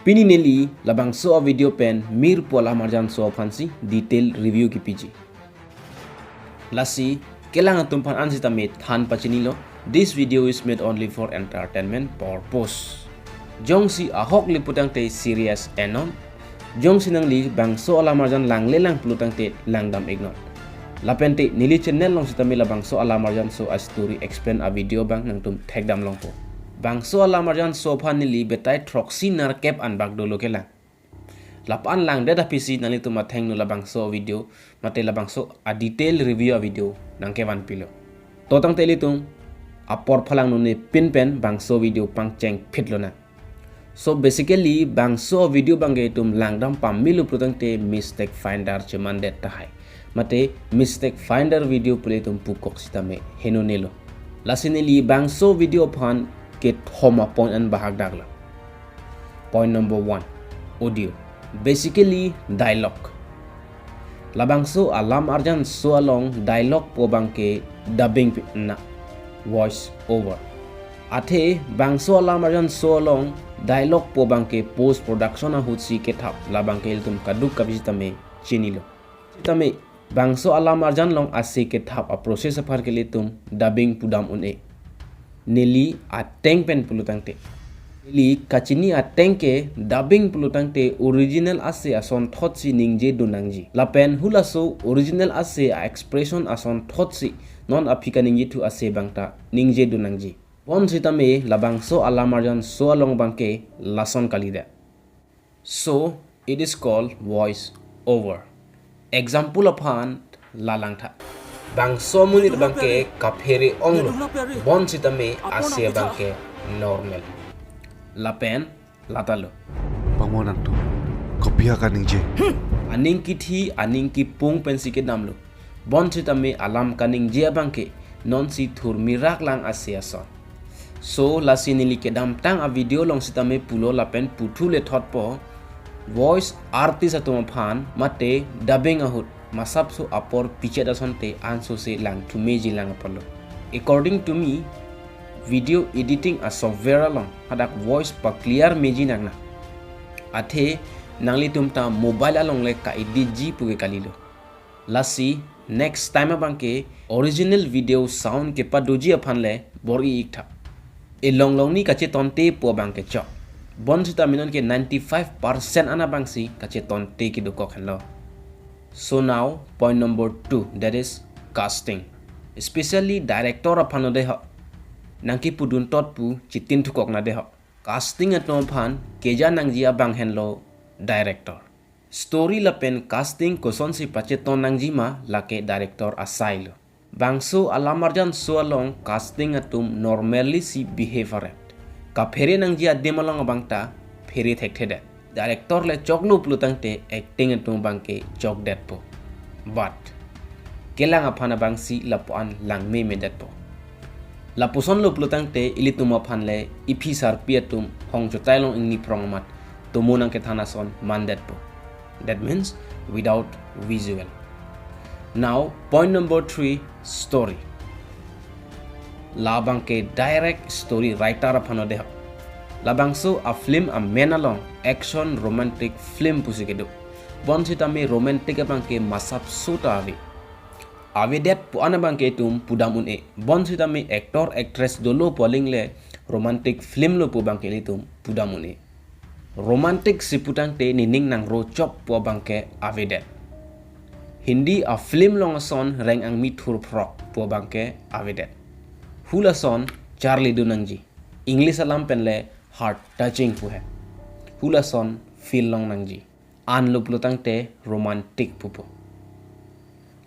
Pini neli labang so video pen mir pola marjan so fancy detail review ki piji. Lasi kelang tumpan ansita met than pachinilo. This video is made only for entertainment purpose. Jong si ahok liputang te serious enon. Jong sinang li bang so ala marjan lang lelang pelutang te lang dam ignore. Lapente nili channel long sitami labang so ala marjan so a story explain a video bang nang tum tag dam long po. Bang so ala marjan so phan nili betai troxy nar cap an bag dolo kelang. Lapan lang data PC nali tu matheng no labang so video mate labang so a detail review a video nang kevan pilo. Totang teli tung apor phalang no ne pin pen bang so video pang cheng phitlo na. So basically bang so video bangge tum langdam pamilu prutang te mistake finder cheman det tahai. Mate mistake finder video play tum pukok sitame heno nelo. Lasineli bang so video phan ke thoma point an bahag dagla. Point number 1, audio. Basically dialogue. Labang so alam arjan so along dialogue po bangke dubbing na voice over. Ate bang so alam arjan so along dialogue po bangke post production na hutsi ke thap labang ke tum kaduk kabisitame chinilo. Sitame bang so alam arjan long ase ke thap a process par ke tum dubbing pudam une. Neli a tank pen pulutang te. Neli kachini a tank ke dubbing pulutang te original ase ason thotsi ningje dunangji. La pen hula so original ase a expression ason thotsi non apika ningji tu ase bangta ningje dunangji. Bon sitame labang so alamarjan so along bangke lason kalida. So it is called voice over. Example upon lalangtha. Bang so munit bangke kaphere onglo. Bon sitame asia bangke normal. Lapen latalo. Bangunan tu kopia ka ningje. Aning kithi aning ki pung pensike namlo. Bon sitame alam kaning je bangke non si thur mirak lang asia son. So lasi nili ke dam tang a video long sitame pulo lapen puthule thot po voice artist atoma phan mate dubbing ahut masap so apor piche dason te anso se lang to meji lang apolo. According to me video editing a software long hadak voice pa clear meji nang na athe nangli tumta mobile along le ka edit ji puge kalilo. Lasi next time bangke original video sound ke pa doji aphan le bori ikta e long long ni kache tonte po bangke chok bon sita minon ke 95% ana bangsi kache tonte ki doko khenlo. So now point number 2, that is casting. Especially director apano de ha nangki pudun tot pu chitin thukok na de ha casting atom phan keja nangjia bang henlo director. Story la pen casting koson si pache ton nangji ma lake director asailo. Bangso alamarjan so along casting atum normally si behavior. Ka phere nangji ademalong bangta phere thekthede. Director le choklo plutang te acting atum bangke chok det po. But kelang aphana bangsi lapuan lang me det po. Lapuson lo plutang te ilituma phan le ipi sarpi atum hong chotailong ingni prongmat tumunang ke thanason mandet po. That means without visual. Now point number 3, story. Labang ke direct story writer aphano de. Labang so a film a menalong action romantic film pusikedo. Bon sitame romantic abang ke masap suta ave. Ave det pu anabang ke tum pudamun e. Bon sitame actor actress dolo poling le romantic film lo pu bang ke litum pudamun e. Romantic siputang te nining nang ro chop po bang ke ave det. Hindi a film long son reng ang mithur prok po bang ke ave det. Hula son Charlie dunangji. English alam pen le heart touching pu hai. Hula son feel long nangji. An lo plutang te romantic pupo.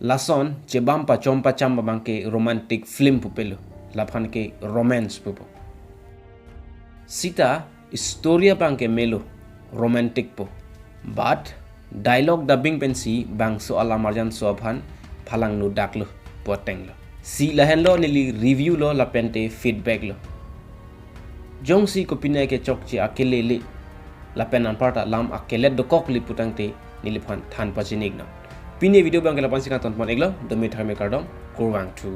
Lason chebam pa chompa chamba bang ke romantic film pupelo. Laphan ke romance pupo. Sita story bang ke melo romantic po. But dialogue dubbing pensi bang so alamarjan so phan phalang no daklo poteng lo. Si lahen lo nili review lo lapente feedback lo. Jong si kopina ke chokchi akele le lapen an parta lam akele do kok li putang te nili phan than pachinig na. Pine video bang ke lapan sika ton pon eglo do me tharme kardom kurwang tu.